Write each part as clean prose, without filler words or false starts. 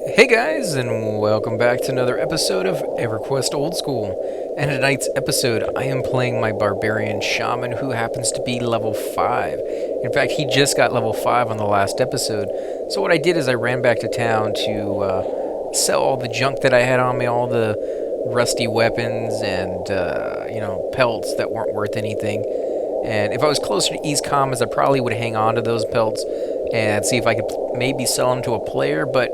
Hey guys, and welcome back to another episode of Everquest Old School. And in tonight's episode, I am playing my Barbarian Shaman, who happens to be level 5. In fact, he just got level 5 on the last episode. So what I did is I ran back to town to sell all the junk that I had on me, all the rusty weapons and, pelts that weren't worth anything. And if I was closer to East Commons, I probably would hang on to those pelts and see if I could maybe sell them to a player, but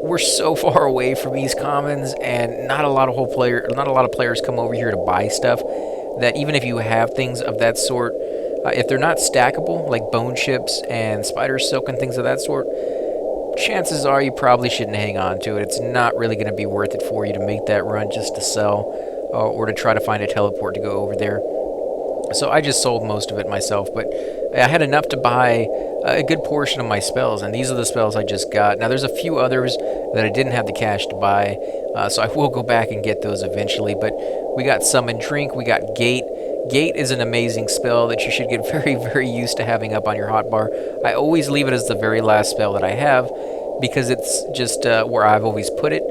we're so far away from East Commons, and not a lot of players come over here to buy stuff. That even if you have things of that sort, if they're not stackable, like bone chips and spider silk and things of that sort, chances are you probably shouldn't hang on to it. It's not really going to be worth it for you to make that run just to sell, or to try to find a teleport to go over there. So I just sold most of it myself, but I had enough to buy a good portion of my spells, and these are the spells I just got. Now there's a few others that I didn't have the cash to buy, so I will go back and get those eventually, but we got Summon Drink, we got Gate. Gate is an amazing spell that you should get very, very used to having up on your hotbar. I always leave it as the very last spell that I have, because it's just where I've always put it.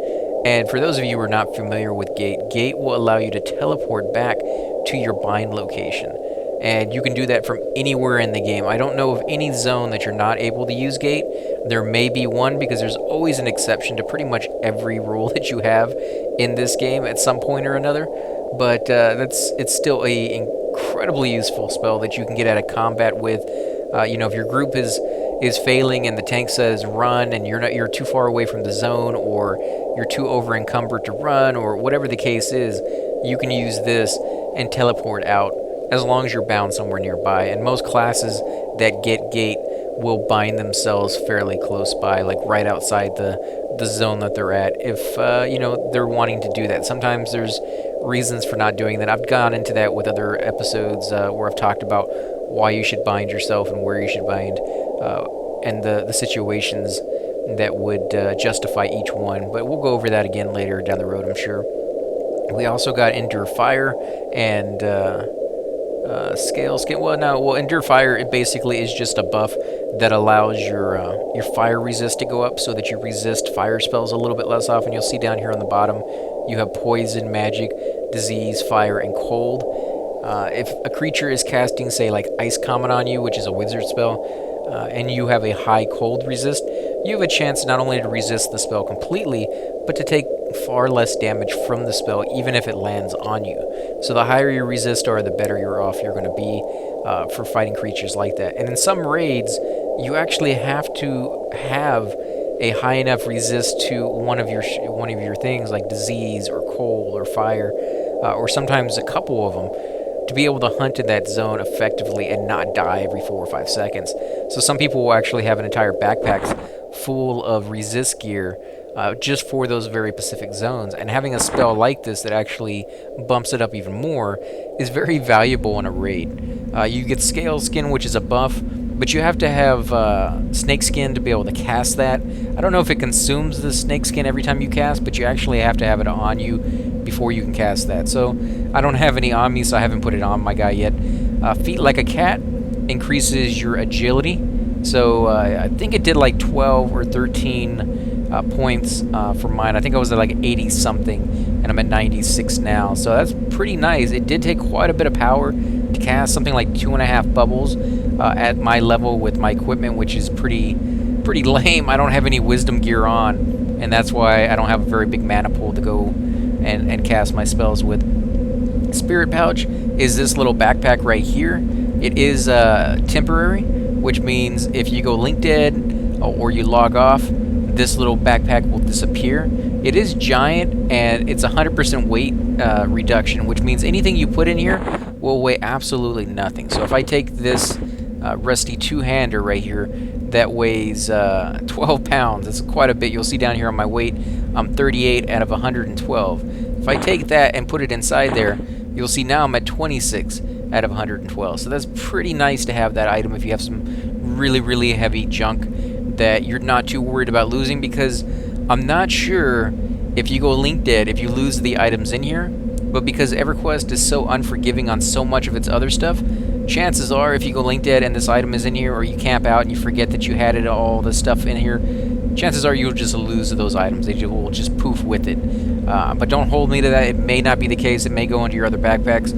And for those of you who are not familiar with Gate, Gate will allow you to teleport back to your bind location. And you can do that from anywhere in the game. I don't know of any zone that you're not able to use Gate. There may be one, because there's always an exception to pretty much every rule that you have in this game at some point or another. But it's still a incredibly useful spell that you can get out of combat with. If your group is failing and the tank says run, and you're too far away from the zone, or you're too over encumbered to run, or whatever the case is, you can use this and teleport out as long as you're bound somewhere nearby. And most classes that get Gate will bind themselves fairly close by, like right outside the zone that they're at, if they're wanting to do that. Sometimes there's reasons for not doing that. I've gone into that with other episodes where I've talked about why you should bind yourself and where you should bind, and the situations that would justify each one. But we'll go over that again later down the road, I'm sure. We also got Endure Fire and Scale Skin. Endure Fire, it basically is just a buff that allows your fire resist to go up, so that you resist fire spells a little bit less often. You'll see down here on the bottom, you have Poison, Magic, Disease, Fire, and Cold. If a creature is casting, say, like Ice Comet on you, which is a wizard spell, and you have a high cold resist, you have a chance not only to resist the spell completely, but to take far less damage from the spell, even if it lands on you. So the higher your resist are, the better you're off you're going to be for fighting creatures like that. And in some raids, you actually have to have a high enough resist to one of your things, like disease or cold or fire, or sometimes a couple of them, to be able to hunt in that zone effectively and not die every 4 or 5 seconds. So some people will actually have an entire backpack full of resist gear just for those very specific zones. And having a spell like this that actually bumps it up even more is very valuable in a raid. You get Scale Skin, which is a buff, but you have to have Snake Skin to be able to cast that. I don't know if it consumes the Snake Skin every time you cast, but you actually have to have it on you before you can cast that. So I don't have any on me, so I haven't put it on my guy yet. Feet Like a Cat increases your agility. So I think it did like 12 or 13 points for mine. I think I was at like 80 something, and I'm at 96 now. So that's pretty nice. It did take quite a bit of power to cast something like 2.5 bubbles at my level with my equipment, which is pretty lame. I don't have any wisdom gear on, and that's why I don't have a very big mana pool to go and cast my spells with. Spirit Pouch is this little backpack right here. It is temporary, which means if you go link dead or you log off, this little backpack will disappear. It is giant, and it's 100% weight reduction, which means anything you put in here will weigh absolutely nothing. So if I take this rusty two-hander right here that weighs 12 pounds, that's quite a bit. You'll see down here on my weight, I'm 38 out of 112. If I take that and put it inside there, you'll see now I'm at 26 out of 112. So that's pretty nice to have that item if you have some really, really heavy junk that you're not too worried about losing, because I'm not sure if you go link dead if you lose the items in here, but because Everquest is so unforgiving on so much of its other stuff, chances are if you go link dead and this item is in here, or you camp out and you forget that you had all the stuff in here, chances are you'll just lose those items. They will just poof with it. But don't hold me to that. It may not be the case. It may go into your other backpacks.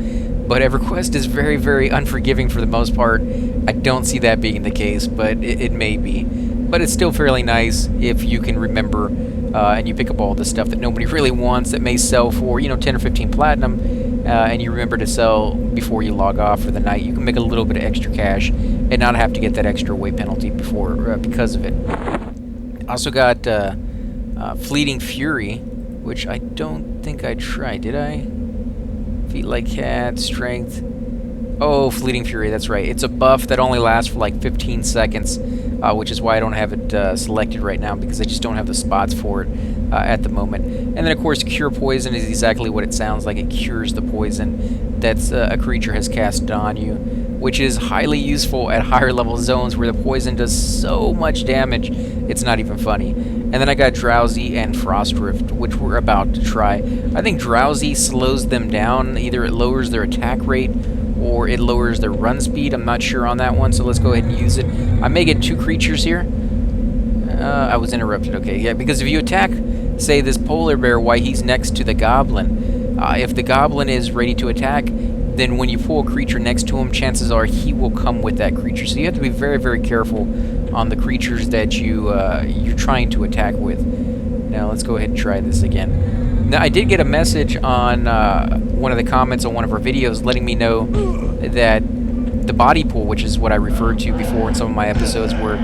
But Everquest is very, very unforgiving for the most part. I don't see that being the case, but it may be. But it's still fairly nice if you can remember and you pick up all the stuff that nobody really wants that may sell for, 10 or 15 platinum, and you remember to sell before you log off for the night. You can make a little bit of extra cash and not have to get that extra weight penalty because of it. Also got Fleeting Fury, which I don't think I tried, did I? Feet like cat, strength. Oh, Fleeting Fury, that's right. It's a buff that only lasts for like 15 seconds, which is why I don't have it selected right now, because I just don't have the spots for it at the moment. And then, of course, Cure Poison is exactly what it sounds like. It cures the poison that a creature has cast on you, which is highly useful at higher level zones where the poison does so much damage, it's not even funny. And then I got Drowsy and Frost Rift, which we're about to try. I think Drowsy slows them down. Either it lowers their attack rate or it lowers their run speed. I'm not sure on that one, so let's go ahead and use it. I may get 2 creatures here. I was interrupted. Okay, yeah, because if you attack, say, this polar bear while he's next to the goblin, if the goblin is ready to attack, then when you pull a creature next to him, chances are he will come with that creature. So you have to be very, very careful on the creatures that you're trying to attack with. Now let's go ahead and try this again. Now I did get a message on one of the comments on one of our videos letting me know that the body pool, which is what I referred to before in some of my episodes, where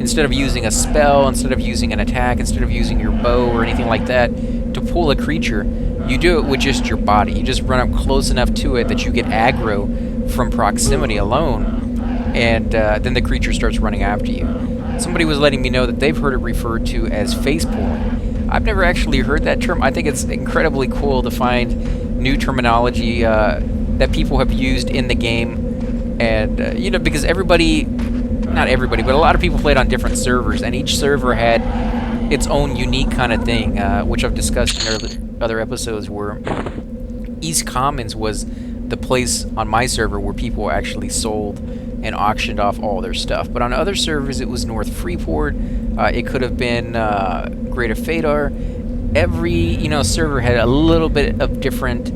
instead of using a spell, instead of using an attack, instead of using your bow or anything like that to pull a creature, you do it with just your body. You just run up close enough to it that you get aggro from proximity alone, and then the creature starts running after you. Somebody was letting me know that they've heard it referred to as face pulling. I've never actually heard that term. I think it's incredibly cool to find new terminology that people have used in the game, and because not everybody, but a lot of people played on different servers, and each server had its own unique kind of thing, which I've discussed in other episodes, where East Commons was the place on my server where people actually sold and auctioned off all their stuff. But on other servers, it was North Freeport. It could have been Greater Fadar. Every server had a little bit of different,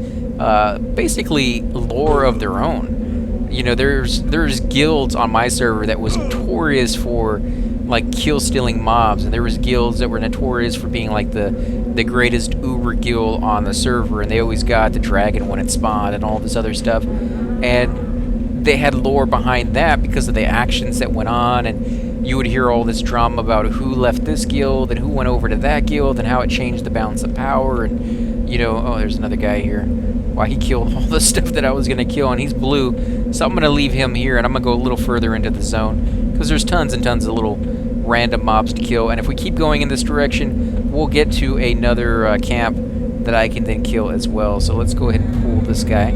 basically lore of their own. There's guilds on my server that was notorious for like kill stealing mobs, and there was guilds that were notorious for being like the greatest uber guild on the server, and they always got the dragon when it spawned and all this other stuff. And they had lore behind that because of the actions that went on, and you would hear all this drama about who left this guild and who went over to that guild and how it changed the balance of power. And oh, there's another guy here. Wow, he killed all the stuff that I was gonna kill, and he's blue, so I'm gonna leave him here, and I'm gonna go a little further into the zone because there's tons and tons of little random mobs to kill. And if we keep going in this direction, we'll get to another camp that I can then kill as well. So let's go ahead and pull this guy.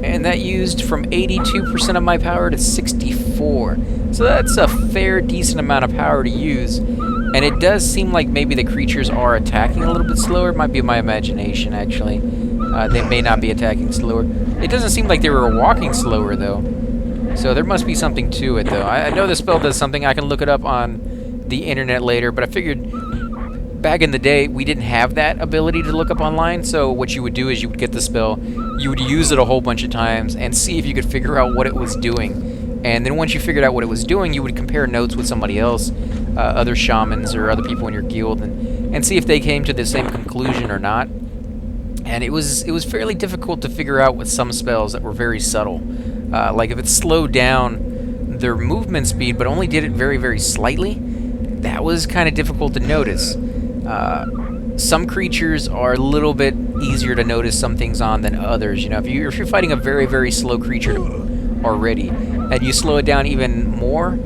And that used from 82% of my power to 64. So that's a fair, decent amount of power to use. And it does seem like maybe the creatures are attacking a little bit slower. It might be my imagination, actually. They may not be attacking slower. It doesn't seem like they were walking slower, though. So there must be something to it, though. I know the spell does something. I can look it up on the internet later, but I figured back in the day, we didn't have that ability to look up online. So what you would do is you would get the spell, you would use it a whole bunch of times, and see if you could figure out what it was doing. And then once you figured out what it was doing, you would compare notes with somebody else, other shamans or other people in your guild, and see if they came to the same conclusion or not. And it was fairly difficult to figure out with some spells that were very subtle. Like if it slowed down their movement speed but only did it very, very slightly, that was kind of difficult to notice. Some creatures are a little bit easier to notice some things on than others. If you're fighting a very, very slow creature already, and you slow it down even more,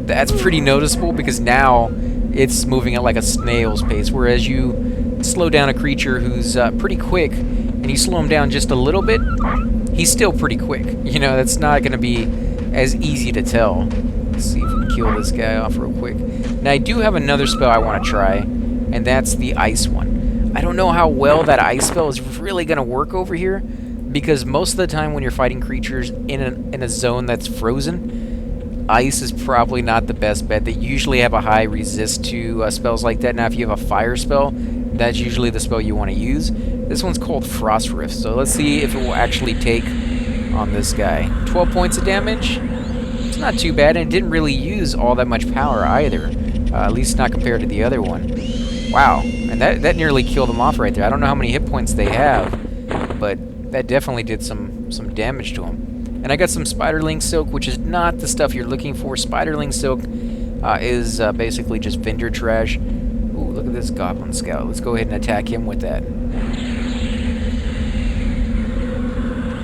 that's pretty noticeable because now it's moving at like a snail's pace. Whereas you slow down a creature who's pretty quick, and you slow him down just a little bit, he's still pretty quick. That's not going to be as easy to tell. Let's see if we can kill this guy off real quick. Now, I do have another spell I want to try, and that's the ice one. I don't know how well that ice spell is really going to work over here, because most of the time when you're fighting creatures in a zone that's frozen, Ice is probably not the best bet. They usually have a high resist to spells like that. Now, if you have a fire spell, that's usually the spell you want to use. This one's called Frost Rift, so let's see if it will actually take on this guy. 12 points of damage. It's not too bad, and it didn't really use all that much power either. At least not compared to the other one. Wow, and that nearly killed them off right there. I don't know how many hit points they have, but that definitely did some damage to him. And I got some Spiderling Silk, which is not the stuff you're looking for. Spiderling Silk is basically just vendor trash. Ooh, look at this Goblin Scout. Let's go ahead and attack him with that.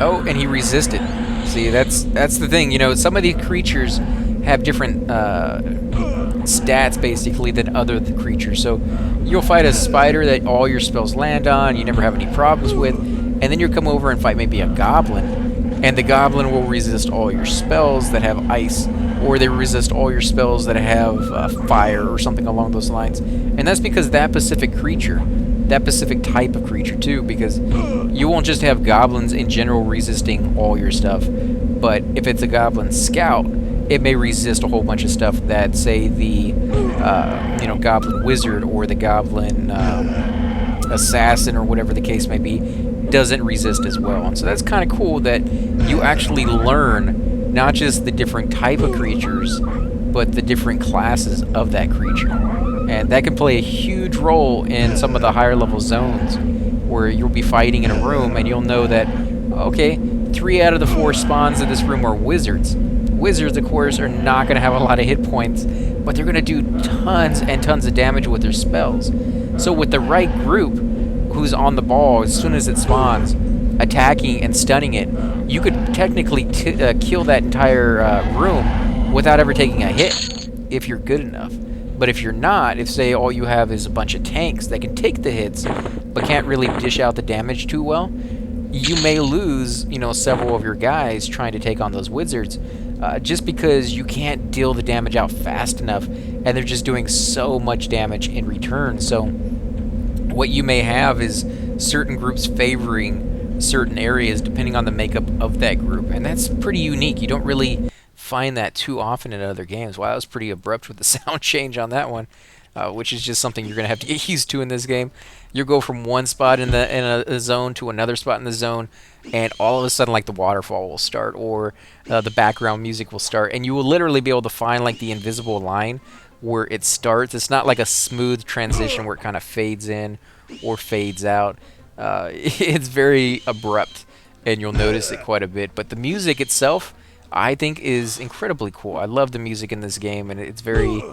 Oh, and he resisted. See, that's the thing. You know, some of these creatures have different stats, basically, than other creatures. So you'll fight a spider that all your spells land on, you never have any problems with, and then you'll come over and fight maybe a goblin, and the goblin will resist all your spells that have ice, or they resist all your spells that have fire or something along those lines. And that's because that specific creature, that specific type of creature too, because you won't just have goblins in general resisting all your stuff, but if it's a goblin scout, it may resist a whole bunch of stuff that, say, the goblin wizard or the goblin assassin or whatever the case may be doesn't resist as well. And so that's kind of cool that you actually learn not just the different type of creatures, but the different classes of that creature. And that can play a huge role in some of the higher level zones where you'll be fighting in a room and you'll know that, okay, 3 out of the 4 spawns in this room are wizards. Wizards, of course, are not going to have a lot of hit points, but they're going to do tons and tons of damage with their spells. So with the right group who's on the ball as soon as it spawns, attacking and stunning it, you could technically kill that entire room without ever taking a hit, if you're good enough. But if you're not, if, say, all you have is a bunch of tanks that can take the hits, but can't really dish out the damage too well, you may lose, several of your guys trying to take on those wizards, just because you can't deal the damage out fast enough, and they're just doing so much damage in return. So what you may have is certain groups favoring certain areas depending on the makeup of that group, and that's pretty unique. You don't really find that too often in other games. Wow, that was pretty abrupt with the sound change on that one, which is just something you're going to have to get used to in this game. You'll go from one spot in a zone to another spot in the zone, and all of a sudden, like, the waterfall will start, or the background music will start, and you will literally be able to find, like, the invisible line where it starts. It's not like a smooth transition where it kind of fades in or fades out. It's very abrupt, and you'll notice it quite a bit. But the music itself, I think, is incredibly cool. I love the music in this game, and it's very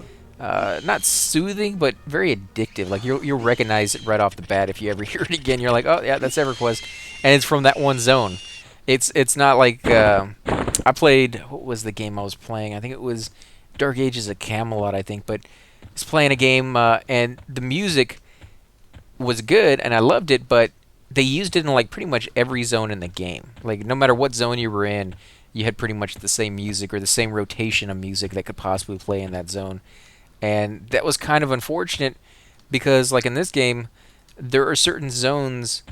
not soothing, but very addictive. Like, you'll recognize it right off the bat if you ever hear it again. You're like, oh yeah, that's Everquest, and it's from that one zone. It's not like I played, what was the game I was playing? I think it was Dark Ages of Camelot, I think. But I was playing a game, and the music was good, and I loved it, but they used it in, like, pretty much every zone in the game. Like, no matter what zone you were in, you had pretty much the same music or the same rotation of music that could possibly play in that zone. And that was kind of unfortunate because, like, in this game, there are certain zones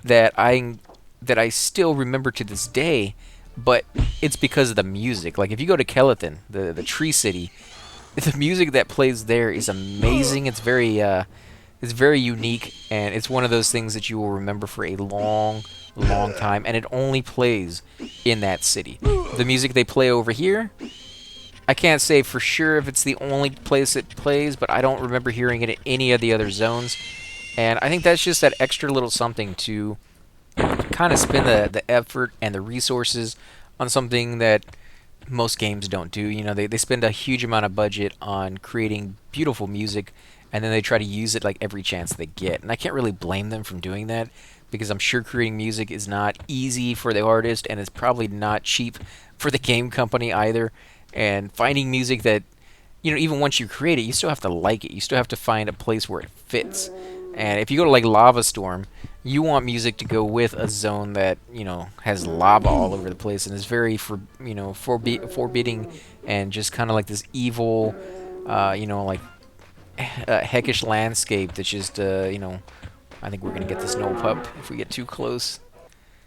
that I still remember to this day, but it's because of the music. Like, if you go to Kelethin, the Tree City, the music that plays there is amazing. It's very unique, and it's one of those things that you will remember for a long time, and it only plays in that city. The music they play over here, I can't say for sure if it's the only place it plays, but I don't remember hearing it in any of the other zones. And I think that's just that extra little something to kind of spend the effort and the resources on something that most games don't do. They spend a huge amount of budget on creating beautiful music, and then they try to use it like every chance they get. And I can't really blame them from doing that, because I'm sure creating music is not easy for the artist, and it's probably not cheap for the game company either. And finding music that, even once you create it, you still have to like it. You still have to find a place where it fits. And if you go to, like, Lava Storm, you want music to go with a zone that, has lava all over the place and is very, forbidding, and just kind of like this evil, heckish landscape that's just, I think we're going to get the snow pup if we get too close.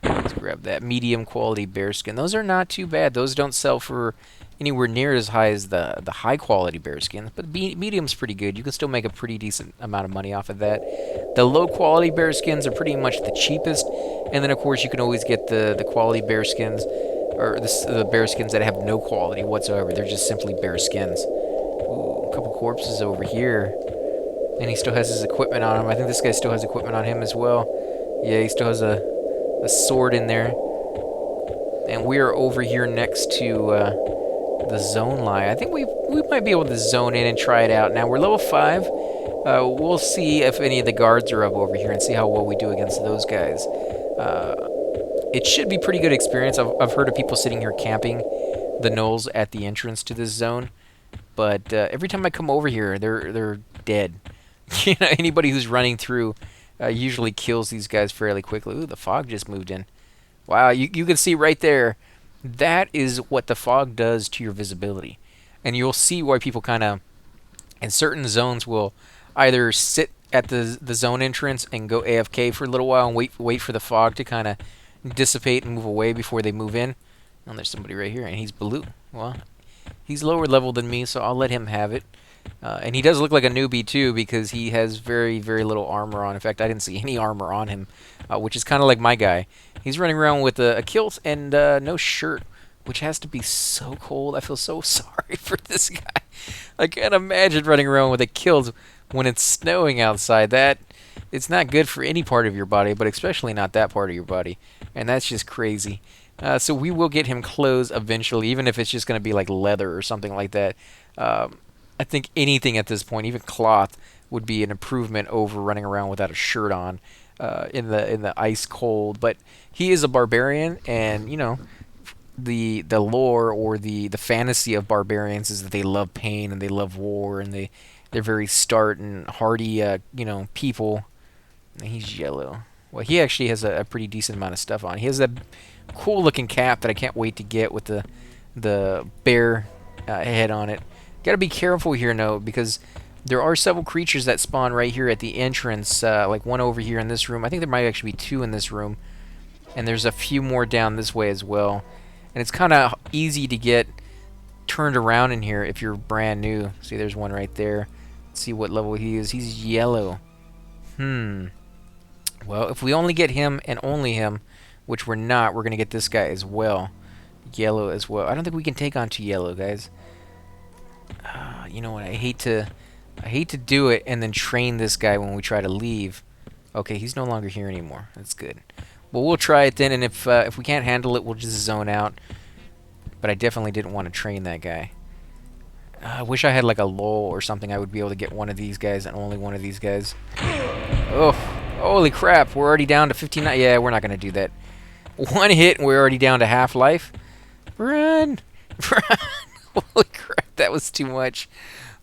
Let's grab that medium quality bearskin. Those are not too bad. Those don't sell for anywhere near as high as the high quality bearskin, but medium's pretty good. You can still make a pretty decent amount of money off of that. The low quality bearskins are pretty much the cheapest, and then of course you can always get the quality bearskins, or the bearskins that have no quality whatsoever. They're just simply bearskins. Ooh, a couple corpses over here, and he still has his equipment on him. I think this guy still has equipment on him as well. Yeah, he still has a sword in there. And we are over here next to the zone line. I think we might be able to zone in and try it out. Now, we're level 5. We'll see if any of the guards are up over here and see how well we do against those guys. It should be pretty good experience. I've heard of people sitting here camping the gnolls at the entrance to this zone. But every time I come over here, they're dead. You know, anybody who's running through usually kills these guys fairly quickly. Ooh, the fog just moved in. Wow, you can see right there, that is what the fog does to your visibility. And you'll see why people kind of, in certain zones, will either sit at the zone entrance and go AFK for a little while and wait for the fog to kind of dissipate and move away before they move in. Oh, there's somebody right here, and he's blue. Well, he's lower level than me, so I'll let him have it. And he does look like a newbie, too, because he has very, very little armor on. In fact, I didn't see any armor on him, which is kind of like my guy. He's running around with a kilt and no shirt, which has to be so cold. I feel so sorry for this guy. I can't imagine running around with a kilt when it's snowing outside. It's not good for any part of your body, but especially not that part of your body. And that's just crazy. So we will get him clothes eventually, even if it's just going to be like leather or something like that. I think anything at this point, even cloth, would be an improvement over running around without a shirt on in the ice cold. But he is a barbarian, and you know, the lore or the fantasy of barbarians is that they love pain and they love war, and they're very start and hardy people. And he's yellow. Well, he actually has a pretty decent amount of stuff on. He has that cool looking cap that I can't wait to get with the bear head on it. Gotta be careful here, though, because there are several creatures that spawn right here at the entrance, like one over here in this room. I think there might actually be 2 in this room, and there's a few more down this way as well. And it's kind of easy to get turned around in here if you're brand new. See, there's one right there. Let's see what level he is. He's yellow. Well, if we only get him and only him, which we're not, we're going to get this guy as well. Yellow as well. I don't think we can take on 2 yellow, guys. You know what? I hate to do it and then train this guy when we try to leave. Okay, he's no longer here anymore. That's good. Well, we'll try it then, and if we can't handle it, we'll just zone out. But I definitely didn't want to train that guy. I wish I had like a lull or something. I would be able to get one of these guys and only one of these guys. Oh, holy crap! We're already down to 59. Yeah, we're not gonna do that. 1 hit, and we're already down to half life. Run, run! Holy crap! That was too much.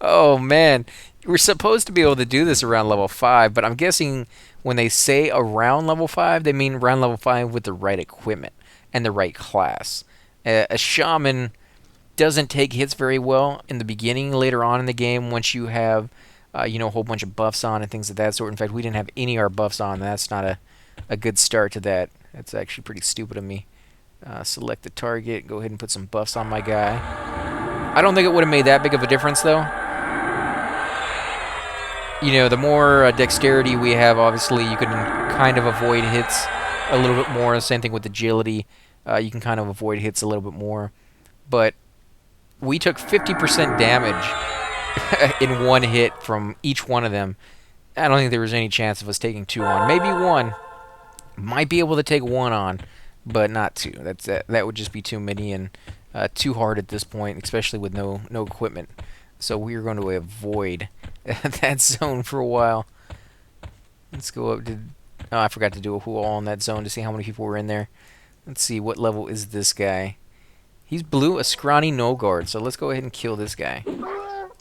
Oh man, we're supposed to be able to do this around level 5, but I'm guessing when they say around level 5, they mean around level 5 with the right equipment and the right class. A shaman doesn't take hits very well in the beginning. Later on in the game, once you have a whole bunch of buffs on and things of that sort. In fact, we didn't have any of our buffs on. That's not a good start to that. That's actually pretty stupid of me. Select the target. Go ahead and put some buffs on my guy. I don't think it would have made that big of a difference, though. You know, the more dexterity we have, obviously, you can kind of avoid hits a little bit more. Same thing with agility. You can kind of avoid hits a little bit more. But we took 50% damage in 1 hit from each one of them. I don't think there was any chance of us taking 2 on. Maybe 1. Might be able to take 1 on, but not 2. That would just be too many and too hard at this point, especially with no equipment. So we are going to avoid that zone for a while. Let's go up to... Oh, I forgot to do a who all in that zone to see how many people were in there. Let's see, what level is this guy? He's blue, a scrawny no guard, so let's go ahead and kill this guy.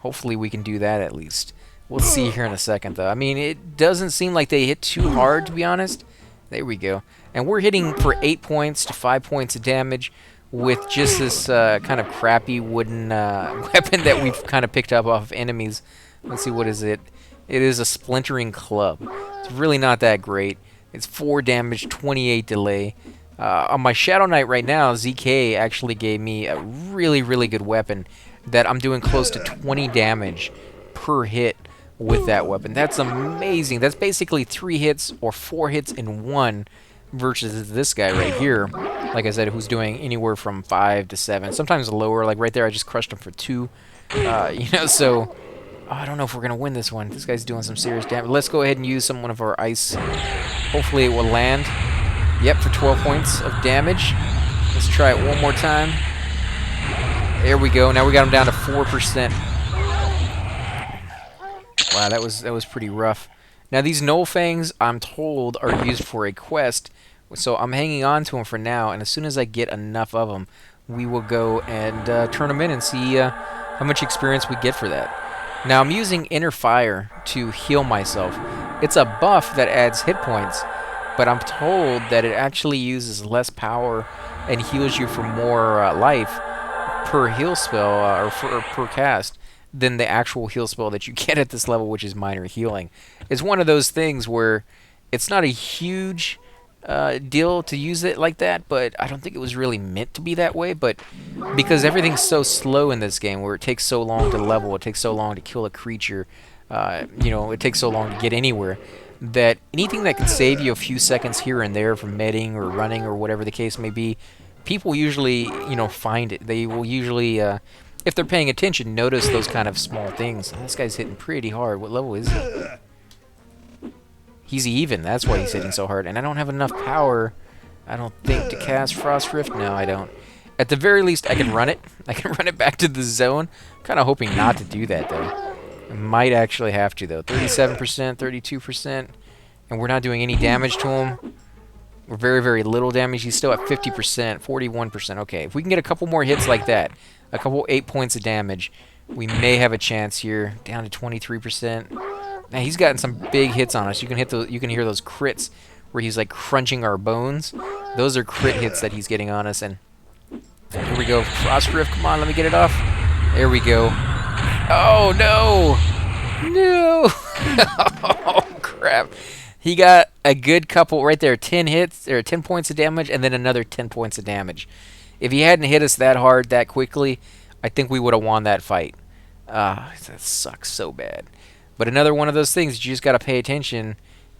Hopefully we can do that at least. We'll see here in a second, though. I mean, it doesn't seem like they hit too hard, to be honest. There we go. And we're hitting for 8 points to 5 points of damage with just this kind of crappy wooden weapon that we've kind of picked up off of enemies. Let's see, what is it? It is a splintering club. It's really not that great. It's 4 damage, 28 delay. On my Shadow Knight right now, ZK actually gave me a really, really good weapon that I'm doing close to 20 damage per hit with that weapon. That's amazing. That's basically 3 hits or 4 hits in one versus this guy right here. Like I said, who's doing anywhere from 5 to 7, sometimes lower. Like right there, I just crushed him for 2. So I don't know if we're gonna win this one. This guy's doing some serious damage. Let's go ahead and use one of our ice. Hopefully it will land. Yep, for 12 points of damage. Let's try it one more time. There we go. Now we got him down to 4%. Wow, that was pretty rough. Now these Null Fangs, I'm told, are used for a quest, so I'm hanging on to them for now. And as soon as I get enough of them, we will go and turn them in and see how much experience we get for that. Now I'm using Inner Fire to heal myself. It's a buff that adds hit points, but I'm told that it actually uses less power and heals you for more life per heal spell or per cast than the actual heal spell that you get at this level, which is minor healing. It's one of those things where it's not a huge deal to use it like that, but I don't think it was really meant to be that way. But because everything's so slow in this game, where it takes so long to level, it takes so long to kill a creature, it takes so long to get anywhere, that anything that can save you a few seconds here and there from medding or running or whatever the case may be, people usually, find it. They will usually, if they're paying attention, notice those kind of small things. This guy's hitting pretty hard. What level is he? He's even. That's why he's hitting so hard. And I don't have enough power, I don't think, to cast Frost Rift. No, I don't. At the very least, I can run it. I can run it back to the zone. Kind of hoping not to do that, though. I might actually have to, though. 37%, 32%. And we're not doing any damage to him. We're very, very little damage. He's still at 50%, 41%. Okay, if we can get a couple more hits like that, a couple 8 points of damage, we may have a chance here. Down to 23%. Now he's gotten some big hits on us. You can hear those crits where he's like crunching our bones. Those are crit hits that he's getting on us. And here we go. Frost Rift. Come on, let me get it off. There we go. Oh no! No! Oh crap! He got a good couple right there. 10 hits or 10 points of damage, and then another 10 points of damage. If he hadn't hit us that hard that quickly, I think we would have won that fight. That sucks so bad. But another one of those things, you just got to pay attention.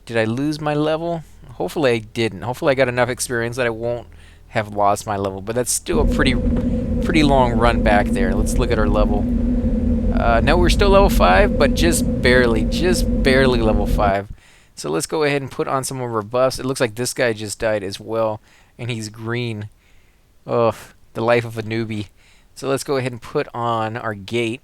Did I lose my level? Hopefully I didn't. Hopefully I got enough experience that I won't have lost my level. But that's still a pretty long run back there. Let's look at our level. No, we're still level 5, but just barely level 5. So let's go ahead and put on some of our buffs. It looks like this guy just died as well, and he's green. Ugh, the life of a newbie. So let's go ahead and put on our gate.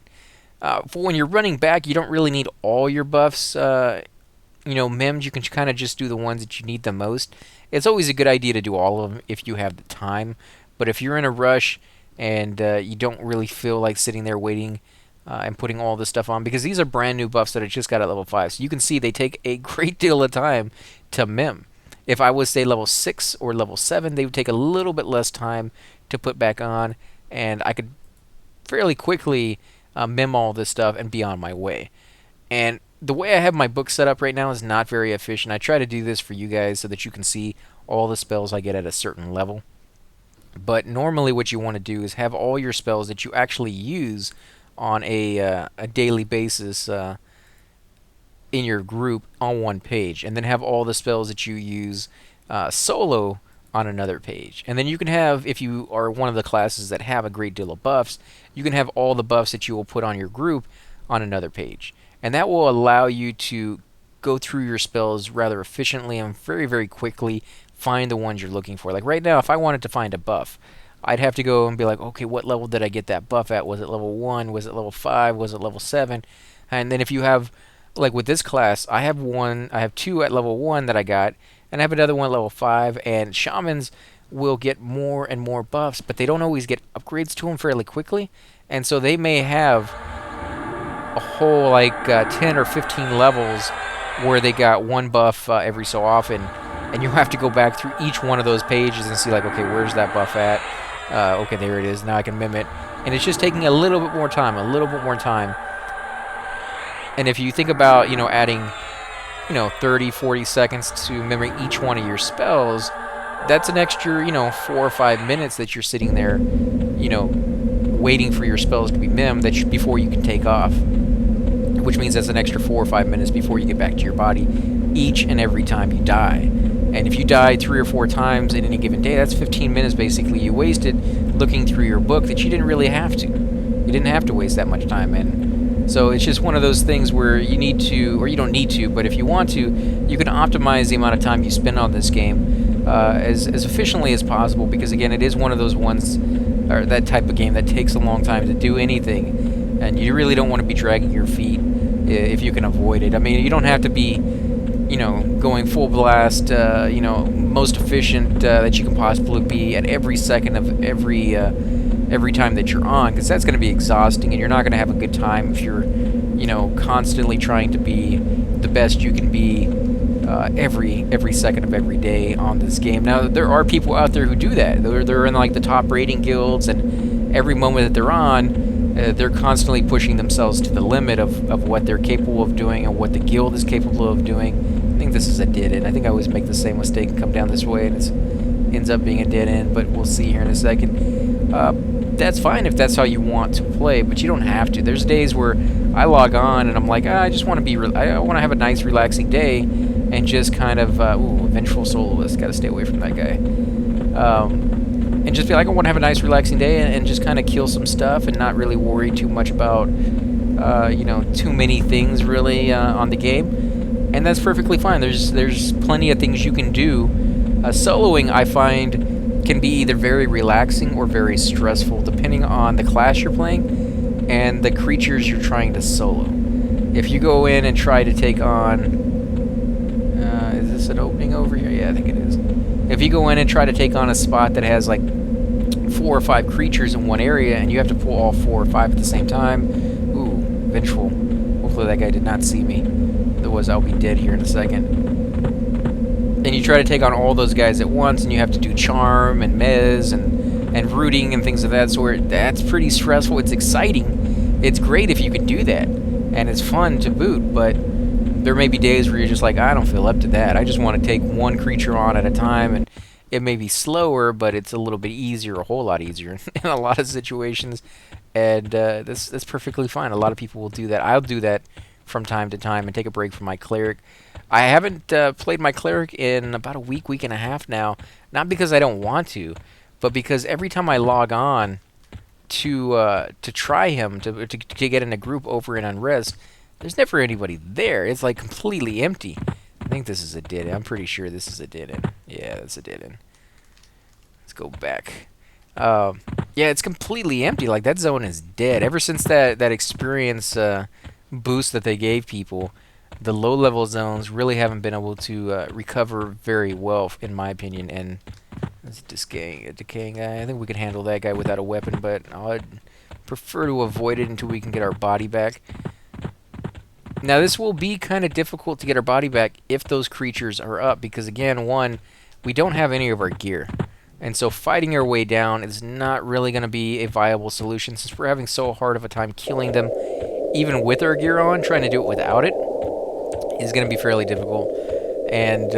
For when you're running back, you don't really need all your buffs, memmed. You can kind of just do the ones that you need the most. It's always a good idea to do all of them if you have the time. But if you're in a rush and you don't really feel like sitting there waiting and putting all this stuff on, because these are brand new buffs that I just got at level 5. So you can see they take a great deal of time to mem. If I was, say, level 6 or level 7, they would take a little bit less time to put back on, and I could fairly quickly mem all this stuff and be on my way. And the way I have my book set up right now is not very efficient. I try to do this for you guys so that you can see all the spells I get at a certain level. But normally what you want to do is have all your spells that you actually use on a daily basis in your group on one page, and then have all the spells that you use solo on another page. And then you can have, if you are one of the classes that have a great deal of buffs, you can have all the buffs that you will put on your group on another page. And that will allow you to go through your spells rather efficiently and very, very quickly find the ones you're looking for. Like right now, if I wanted to find a buff, I'd have to go and be like, okay, what level did I get that buff at? Was it level 1? Was it level 5? Was it level 7? And then if you have, like with this class, I have 2 at level 1 that I got, and I have another one at level 5, and Shamans will get more and more buffs, but they don't always get upgrades to them fairly quickly, and so they may have a whole 10 or 15 levels where they got one buff every so often, and you have to go back through each one of those pages and see, like, okay, where's that buff at? Okay, there it is. Now I can mim it. And it's just taking a little bit more time, And if you think about, adding, 30, 40 seconds to memory each one of your spells, that's an extra, 4 or 5 minutes that you're sitting there, waiting for your spells to be mimmed before you can take off. Which means that's an extra 4 or 5 minutes before you get back to your body each and every time you die. And if you die 3 or 4 times in any given day, that's 15 minutes basically you wasted looking through your book that you didn't really have to. You didn't have to waste that much time in. So it's just one of those things where you need to, or you don't need to, but if you want to, you can optimize the amount of time you spend on this game as efficiently as possible, because again, it is one of those ones, or that type of game that takes a long time to do anything, and you really don't want to be dragging your feet if you can avoid it. I mean, you don't have to be, going full blast, most efficient that you can possibly be at every second of every time that you're on, because that's going to be exhausting, and you're not going to have a good time if you're, constantly trying to be the best you can be every second of every day on this game. Now, there are people out there who do that. They're in like the top rating guilds, and every moment that they're on, they're constantly pushing themselves to the limit of what they're capable of doing and what the guild is capable of doing. I think this is a dead end. I think I always make the same mistake and come down this way, and it ends up being a dead end, but we'll see here in a second. That's fine if that's how you want to play, but you don't have to. There's days where I log on and I'm like, I just want to I want to have a nice, relaxing day, and just kind of, Vengeful Soloist, gotta stay away from that guy. And just be like, I want to have a nice, relaxing day, and just kind of kill some stuff and not really worry too much about, too many things really on the game, and that's perfectly fine. There's plenty of things you can do. Soloing, I find, can be either very relaxing or very stressful, depending on the class you're playing and the creatures you're trying to solo. If you go in and try to take on... is this an opening over here? Yeah, I think it is. If you go in and try to take on a spot that has like 4 or 5 creatures in one area, and you have to pull all 4 or 5 at the same time, ooh, vengeful. Hopefully that guy did not see me. Otherwise I'll be dead here in a second. And you try to take on all those guys at once, and you have to do charm and mez and rooting and things of that sort. That's pretty stressful. It's exciting. It's great if you can do that, and it's fun to boot, but there may be days where you're just like, I don't feel up to that. I just want to take one creature on at a time, and it may be slower, but it's a little bit easier, a whole lot easier in a lot of situations, and that's perfectly fine. A lot of people will do that. I'll do that from time to time and take a break from my cleric. I haven't played my cleric in about a week and a half now, not because I don't want to, but because every time I log on to try him, to get in a group over in Unrest, there's never anybody there. It's like completely empty. I think this is a dead end. I'm pretty sure this is a dead end. Yeah, that's a dead end. Let's go back. Yeah, it's completely empty. Like, that zone is dead. Ever since that experience boost that they gave people, the low-level zones really haven't been able to recover very well, in my opinion. And it's a decaying guy. I think we could handle that guy without a weapon, but I'd prefer to avoid it until we can get our body back. Now, this will be kind of difficult to get our body back if those creatures are up, because, again, one, we don't have any of our gear. And so fighting our way down is not really going to be a viable solution, since we're having so hard of a time killing them, even with our gear on. Trying to do it without it is going to be fairly difficult. And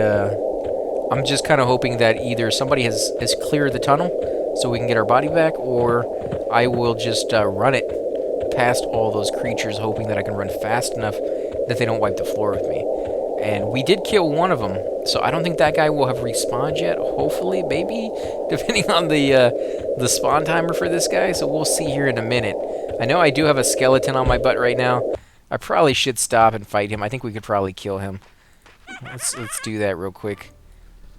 I'm just kind of hoping that either somebody has cleared the tunnel so we can get our body back, or I will just run it past all those creatures, hoping that I can run fast enough that they don't wipe the floor with me. And we did kill one of them, so I don't think that guy will have respawned yet. Hopefully, maybe, depending on the spawn timer for this guy. So we'll see here in a minute. I know I do have a skeleton on my butt right now. I probably should stop and fight him. I think we could probably kill him. Let's do that real quick.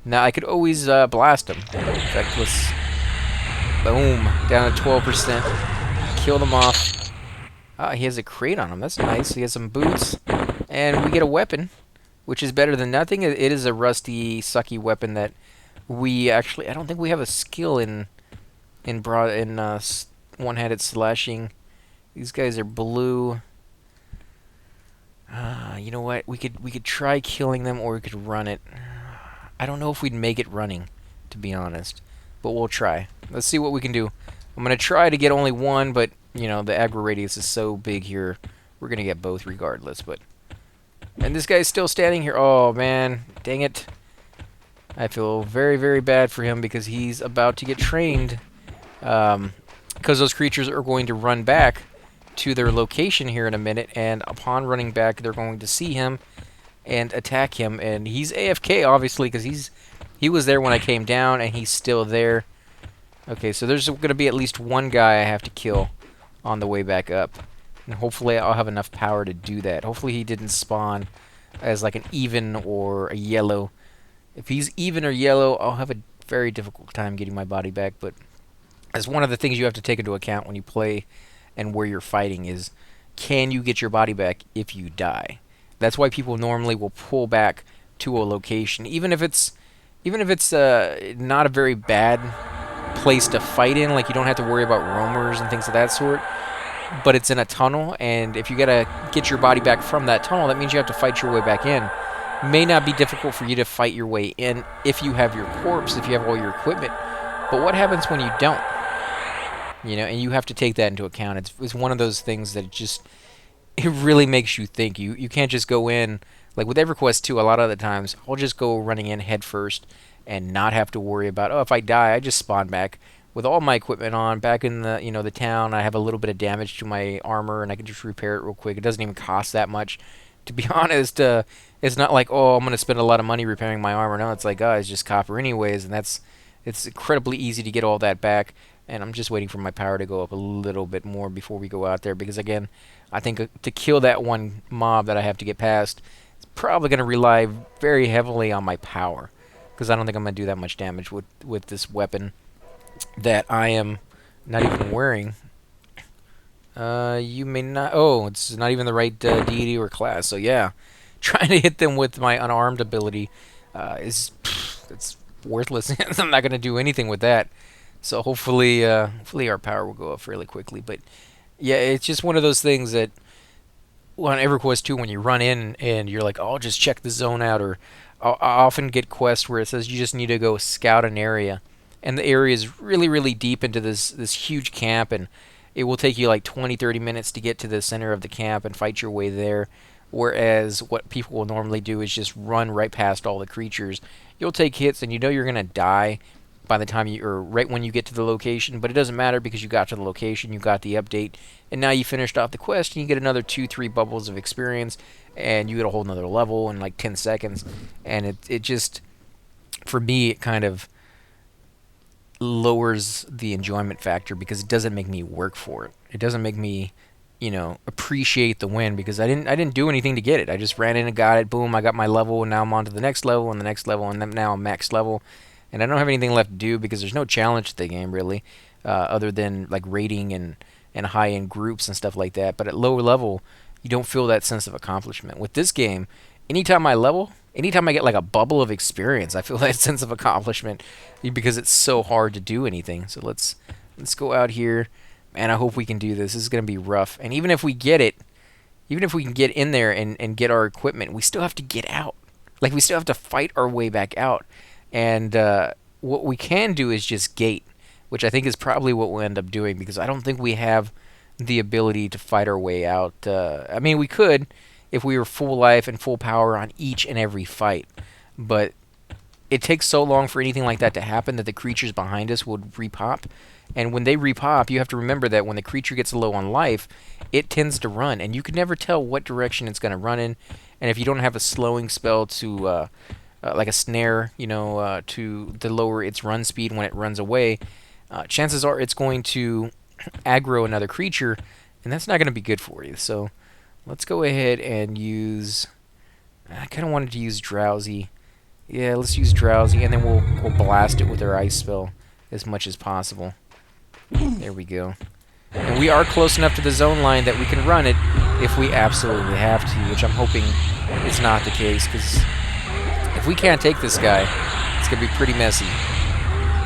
Now I could always blast him. In fact, let's boom, down to 12%. Kill them off. He has a crate on him. That's nice. He has some boots, and we get a weapon, which is better than nothing. It is a rusty, sucky weapon that we actually... I don't think we have a skill in one-handed slashing. These guys are blue. You know what? We could try killing them, or we could run it. I don't know if we'd make it running, to be honest, but we'll try. Let's see what we can do. I'm gonna try to get only one, but you know the aggro radius is so big here. We're gonna get both regardless, but. And this guy's still standing here. Oh, man. Dang it. I feel very, very bad for him because he's about to get trained. Because those creatures are going to run back to their location here in a minute, and upon running back, they're going to see him and attack him. And he's AFK, obviously, because he was there when I came down, and he's still there. Okay, so there's going to be at least one guy I have to kill on the way back up. And hopefully I'll have enough power to do that. Hopefully he didn't spawn as like an even or a yellow. If he's even or yellow, I'll have a very difficult time getting my body back. But as one of the things you have to take into account when you play and where you're fighting is, can you get your body back if you die? That's why people normally will pull back to a location, even if it's not a very bad place to fight in. Like, you don't have to worry about roamers and things of that sort. But it's in a tunnel, and if you gotta get your body back from that tunnel, that means you have to fight your way back in. May not be difficult for you to fight your way in if you have your corpse, if you have all your equipment. But what happens when you don't? You know, and you have to take that into account. It's one of those things that it really makes you think. You can't just go in, like with Everquest too, a lot of the times, I'll just go running in head first and not have to worry about, oh, if I die, I just spawn back with all my equipment on, back in the, the town. I have a little bit of damage to my armor, and I can just repair it real quick. It doesn't even cost that much. To be honest, it's not like, oh, I'm going to spend a lot of money repairing my armor. No, it's like, oh, it's just copper anyways, and it's incredibly easy to get all that back. And I'm just waiting for my power to go up a little bit more before we go out there, because again, I think to kill that one mob that I have to get past, it's probably going to rely very heavily on my power, because I don't think I'm going to do that much damage with this weapon that I am not even wearing. You may not... Oh, it's not even the right deity or class, so yeah. Trying to hit them with my unarmed ability it's worthless. I'm not going to do anything with that. So hopefully our power will go up fairly quickly. But yeah, it's just one of those things that on EverQuest 2, when you run in and you're like, oh, I'll just check the zone out, or I often get quests where it says you just need to go scout an area, and the area is really, really deep into this huge camp, and it will take you like 20-30 minutes to get to the center of the camp and fight your way there. Whereas what people will normally do is just run right past all the creatures. You'll take hits, and you know you're gonna die by the time or right when you get to the location, but it doesn't matter because you got to the location, you got the update, and now you finished off the quest, and you get another 2-3 bubbles of experience, and you get a whole nother level in like 10 seconds, and it just, for me, it kind of lowers the enjoyment factor because it doesn't make me work for it. It doesn't make me, appreciate the win, because I didn't do anything to get it. I just ran in and got it, boom, I got my level, and now I'm on to the next level, and the next level, and then now I'm max level. And I don't have anything left to do because there's no challenge to the game, really, other than like raiding and high-end groups and stuff like that. But at lower level, you don't feel that sense of accomplishment. With this game, anytime I get like a bubble of experience, I feel that sense of accomplishment because it's so hard to do anything. So let's go out here, and I hope we can do this. This is going to be rough. And even if we get it, even if we can get in there and get our equipment, we still have to get out. Like, we still have to fight our way back out. And what we can do is just gate, which I think is probably what we'll end up doing, because I don't think we have the ability to fight our way out. I mean, we could if we were full life and full power on each and every fight, but it takes so long for anything like that to happen that the creatures behind us would repop. And when they repop, you have to remember that when the creature gets low on life, it tends to run, and you can never tell what direction it's going to run in. And if you don't have a slowing spell to... like a snare, to lower its run speed when it runs away, chances are it's going to aggro another creature, and that's not going to be good for you. So let's go ahead and use... I kind of wanted to use Drowsy. Yeah, let's use Drowsy, and then we'll blast it with our Ice Spell as much as possible. There we go. And we are close enough to the zone line that we can run it if we absolutely have to, which I'm hoping is not the case, because... if we can't take this guy, it's going to be pretty messy.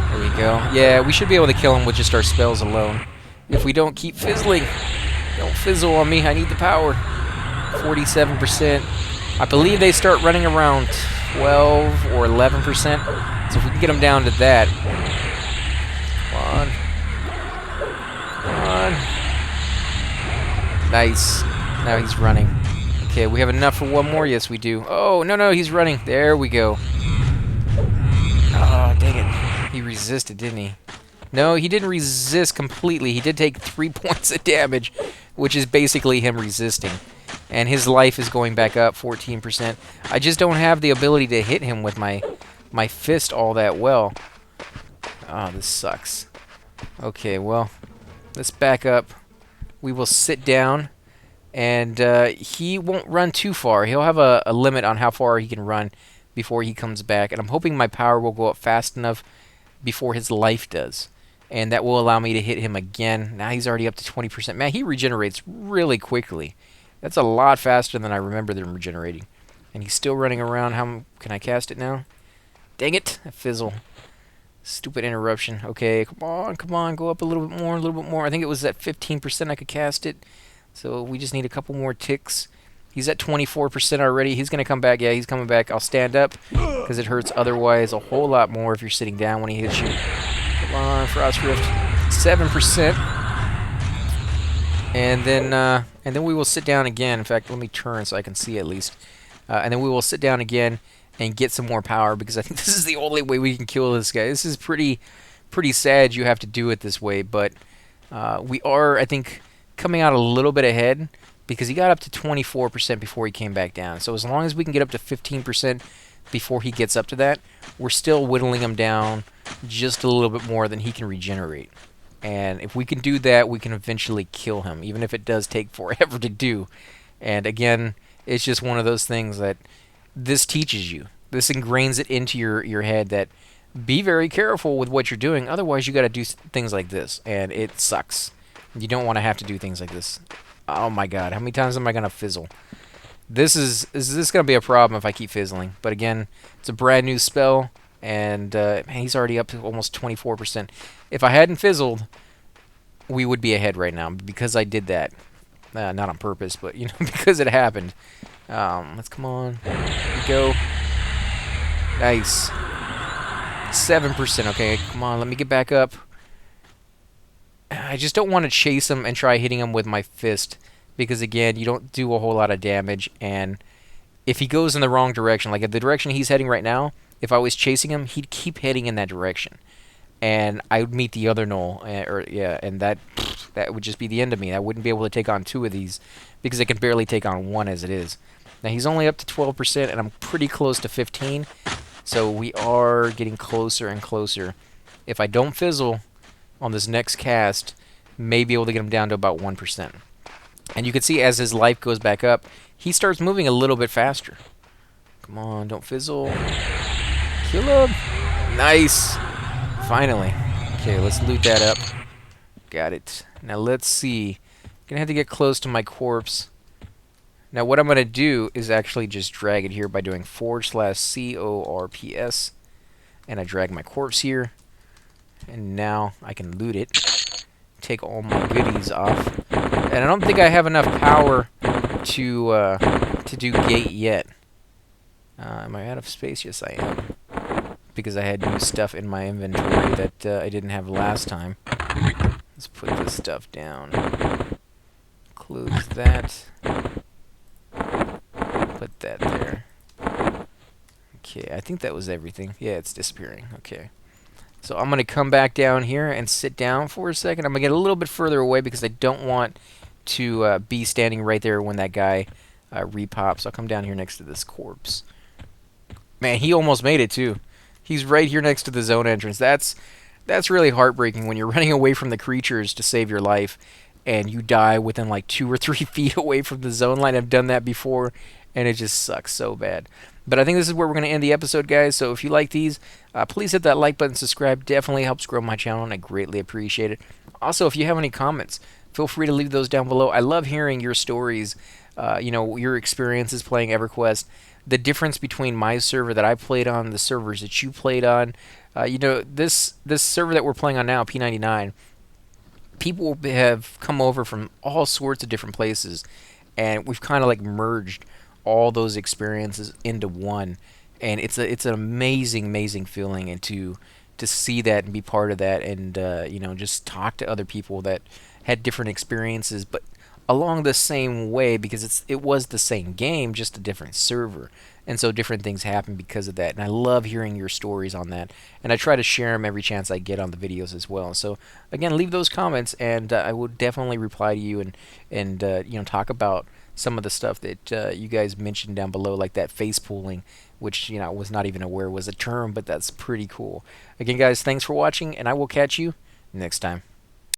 There we go. Yeah, we should be able to kill him with just our spells alone. If we don't keep fizzling. Don't fizzle on me. I need the power. 47%. I believe they start running around 12 or 11%. So if we can get them down to that. Come on. Come on. Nice. Now he's running. Okay, we have enough for one more. Yes, we do. Oh, no, he's running. There we go. Dang it. He resisted, didn't he? No, he didn't resist completely. He did take 3 points of damage, which is basically him resisting. And his life is going back up 14%. I just don't have the ability to hit him with my fist all that well. Oh, this sucks. Okay, well, let's back up. We will sit down, and he won't run too far. He'll have a limit on how far he can run before he comes back, and I'm hoping my power will go up fast enough before his life does, and that will allow me to hit him again. Now he's already up to 20%. Man, he regenerates really quickly. That's a lot faster than I remember them regenerating. And he's still running around. How can I cast it now? Dang it, I fizzle. Stupid interruption. Okay, come on, go up a little bit more, a little bit more. I think it was at 15% I could cast it. So we just need a couple more ticks. He's at 24% already. He's going to come back. Yeah, he's coming back. I'll stand up because it hurts otherwise a whole lot more if you're sitting down when he hits you. Come on, Frost Rift. 7%. And then we will sit down again. In fact, let me turn so I can see at least. And then we will sit down again and get some more power, because I think this is the only way we can kill this guy. This is pretty sad you have to do it this way, but we are, I think, coming out a little bit ahead, because he got up to 24% before he came back down. So as long as we can get up to 15% before he gets up to that, we're still whittling him down just a little bit more than he can regenerate. And if we can do that, we can eventually kill him, even if it does take forever to do. And again, it's just one of those things that this teaches you. This ingrains it into your head that be very careful with what you're doing. Otherwise, you got to do things like this, and it sucks. You don't want to have to do things like this. Oh my god, how many times am I going to fizzle? Is this going to be a problem if I keep fizzling? But again, it's a brand new spell, and man, he's already up to almost 24%. If I hadn't fizzled, we would be ahead right now, because I did that. Not on purpose, but you know, because it happened. Let's come on. Here we go. Nice. 7%. Okay, come on, let me get back up. I just don't want to chase him and try hitting him with my fist, because again, you don't do a whole lot of damage, and if he goes in the wrong direction, like the direction he's heading right now, if I was chasing him, he'd keep heading in that direction, and I would meet the other null, and that would just be the end of me. I wouldn't be able to take on 2 of these, because I can barely take on 1 as it is. Now he's only up to 12%, and I'm pretty close to 15, so we are getting closer and closer. If I don't fizzle on this next cast, may be able to get him down to about 1%. And you can see as his life goes back up, he starts moving a little bit faster. Come on, don't fizzle. Kill him. Nice. Finally. Okay, let's loot that up. Got it. Now let's see. Gonna have to get close to my corpse. Now what I'm gonna do is actually just drag it here by doing /CORPS, and I drag my corpse here. And now I can loot it, take all my goodies off, and I don't think I have enough power to do gate yet. Am I out of space? Yes, I am, because I had new stuff in my inventory that I didn't have last time. Let's put this stuff down. Close that. Put that there. Okay, I think that was everything. Yeah, it's disappearing. Okay. So I'm going to come back down here and sit down for a second. I'm going to get a little bit further away because I don't want to be standing right there when that guy repops. I'll come down here next to this corpse. Man, he almost made it too. He's right here next to the zone entrance. That's really heartbreaking when you're running away from the creatures to save your life and you die within like 2 or 3 feet away from the zone line. I've done that before, and it just sucks so bad. But I think this is where we're going to end the episode, guys. So if you like these, please hit that like button, subscribe. Definitely helps grow my channel, and I greatly appreciate it. Also, if you have any comments, feel free to leave those down below. I love hearing your stories, your experiences playing Everquest, the difference between my server that I played on, the servers that you played on. This server that we're playing on now, P99, people have come over from all sorts of different places, and we've kind of like merged all those experiences into one, and it's an amazing feeling, and to see that and be part of that, and just talk to other people that had different experiences, but along the same way because it was the same game, just a different server. And so different things happen because of that. And I love hearing your stories on that. And I try to share them every chance I get on the videos as well. So again, leave those comments, and I will definitely reply to you and talk about some of the stuff that you guys mentioned down below, like that face pooling, which I was not even aware was a term, but that's pretty cool. Again, guys, thanks for watching, and I will catch you next time.